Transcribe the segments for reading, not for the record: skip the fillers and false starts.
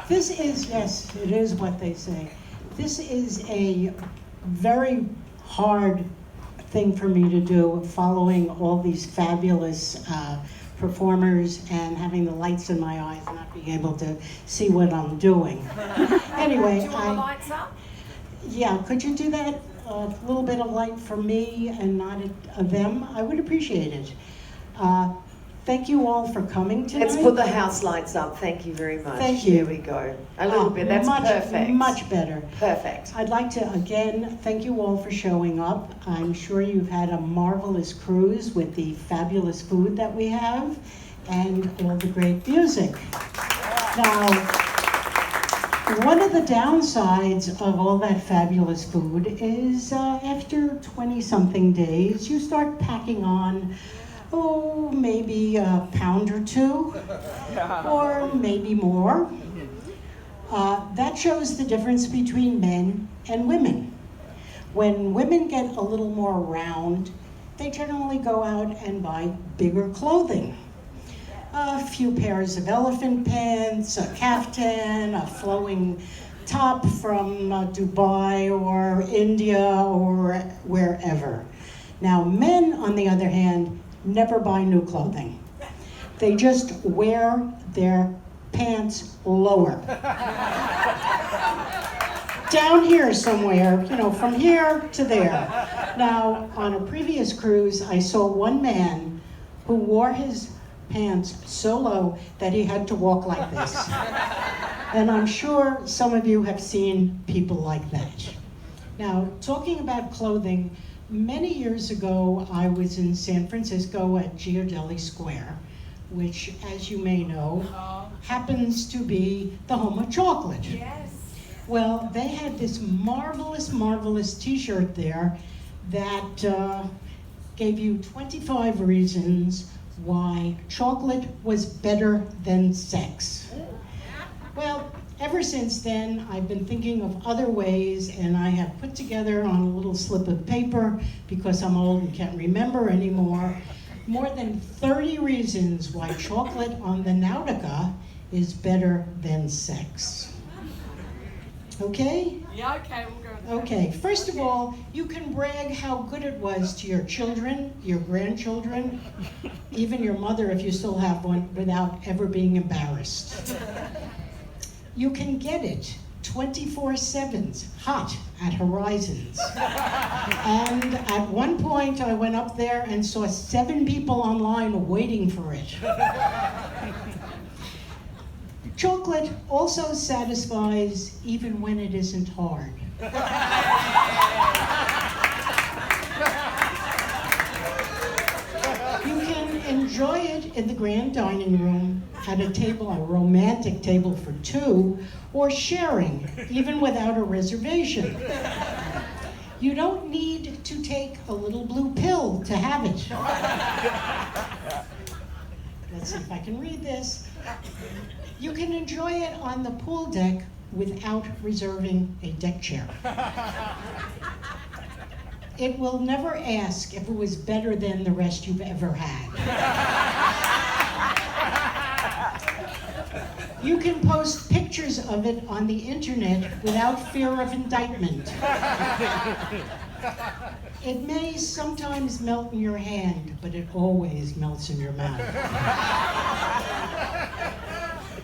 This is, yes, it is what they say. This is a very hard thing for me to do, following all these fabulous performers and having the lights in my eyes, not being able to see what I'm doing. Anyway, Do you want the lights up? Yeah, could you do that? A little bit of light for me and not them? I would appreciate it. Thank you all for coming tonight. Let's put the house lights up. Thank you very much. Thank you. Here we go. A little bit. That's perfect. Much better. Perfect. I'd like to, again, thank you all for showing up. I'm sure you've had a marvelous cruise with the fabulous food that we have and all the great music. Now, one of the downsides of all that fabulous food is after 20-something days, you start packing on, maybe a pound or two, or maybe more. That shows the difference between men and women. When women get a little more round, they generally go out and buy bigger clothing. A few pairs of elephant pants, a caftan, a flowing top from Dubai or India or wherever. Now, men, on the other hand, never buy new clothing. They just wear their pants lower. Down here somewhere, from here to there. Now, on a previous cruise, I saw one man who wore his pants so low that he had to walk like this. And I'm sure some of you have seen people like that. Now, talking about clothing, many years ago, I was in San Francisco at Ghirardelli Square, which, as you may know, happens to be the home of chocolate. Yes. Well, they had this marvelous, marvelous t-shirt there that gave you 25 reasons why chocolate was better than sex. Well, ever since then, I've been thinking of other ways, and I have put together on a little slip of paper, because I'm old and can't remember anymore, more than 30 reasons why chocolate on the Nautica is better than sex. Okay? Yeah, okay, we'll go. Okay, first of all, you can brag how good it was to your children, your grandchildren, even your mother if you still have one, without ever being embarrassed. You can get it 24/7 hot at Horizons. And at one point I went up there and saw 7 people online waiting for it. Chocolate also satisfies even when it isn't hard. You can enjoy it in the grand dining room, at a table, a romantic table for 2, or sharing, even without a reservation. You don't need to take a little blue pill to have it. Let's see if I can read this. You can enjoy it on the pool deck without reserving a deck chair. It will never ask if it was better than the rest you've ever had. You can post pictures of it on the internet without fear of indictment. It may sometimes melt in your hand, but it always melts in your mouth.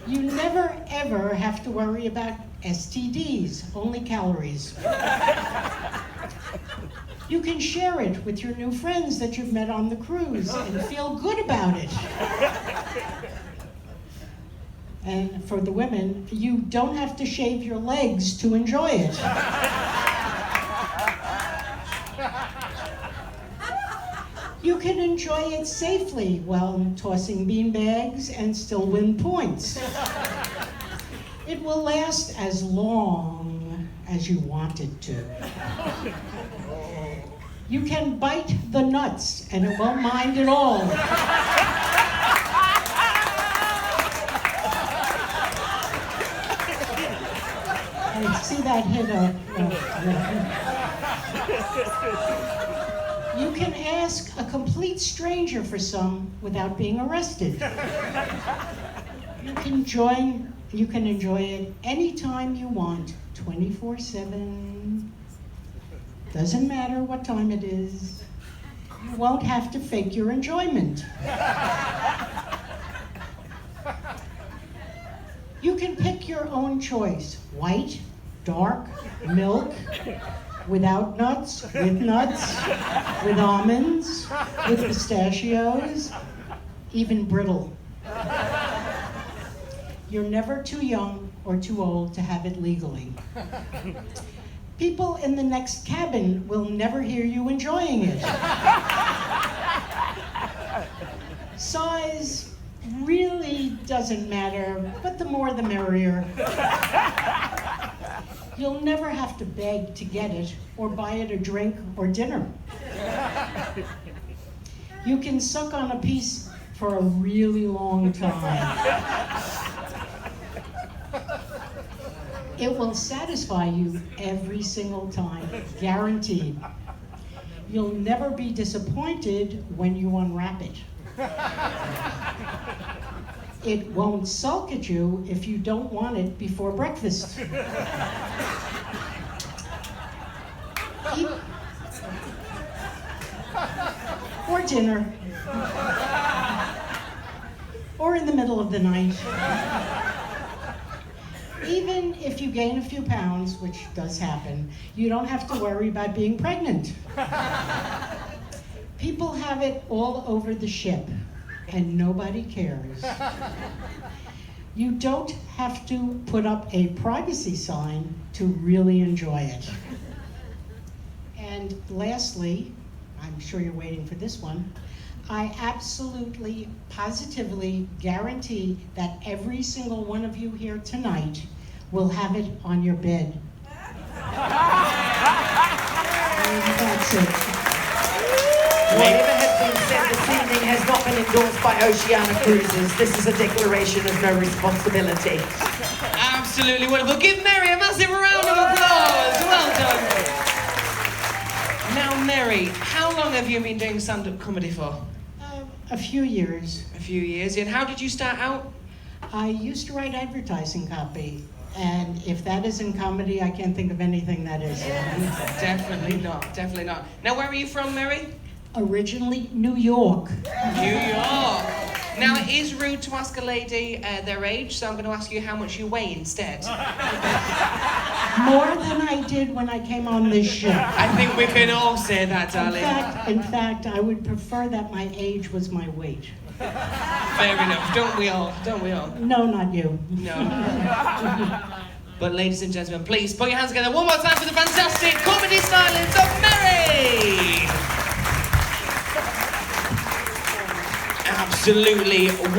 You never ever have to worry about STDs, only calories. You can share it with your new friends that you've met on the cruise and feel good about it. And for the women, you don't have to shave your legs to enjoy it. You can enjoy it safely while tossing beanbags and still win points. It will last as long as you want it to. You can bite the nuts and it won't mind at all. I see that hit You can ask a complete stranger for some without being arrested. You can join You can enjoy it anytime you want, 24/7. Doesn't matter what time it is. You won't have to fake your enjoyment. You can pick your own choice, white, dark, milk, without nuts, with nuts, with almonds, with pistachios, even brittle. You're never too young or too old to have it legally. People in the next cabin will never hear you enjoying it. Size really doesn't matter, but the more the merrier. You'll never have to beg to get it or buy it a drink or dinner. You can suck on a piece for a really long time. It will satisfy you every single time, guaranteed. You'll never be disappointed when you unwrap it. It won't sulk at you if you don't want it before breakfast. Or dinner. Or in the middle of the night. Even if you gain a few pounds, which does happen, you don't have to worry about being pregnant. People have it all over the ship, and nobody cares. You don't have to put up a privacy sign to really enjoy it. And lastly, I'm sure you're waiting for this one, I absolutely, positively guarantee that every single one of you here tonight will have it on your bed. And that's it. Whatever has been said this evening has not been endorsed by Oceana Cruises. This is a declaration of no responsibility. Absolutely wonderful. Give Mary a massive round of applause. Well done. Now, Mary, how long have you been doing stand-up comedy for? A few years. A few years. And how did you start out? I used to write advertising copy, and if that isn't comedy, I can't think of anything that is. Definitely not. Definitely not. Now, where are you from, Mary? Originally, New York. New York. Now, it is rude to ask a lady their age, so I'm going to ask you how much you weigh instead. More than I did when I came on this show. I think we can all say that, darling. In fact, I would prefer that my age was my weight. Fair enough. Don't we all? Don't we all? No, not you. No. But ladies and gentlemen, please put your hands together one more time for the fantastic comedy stylist of Mary! Absolutely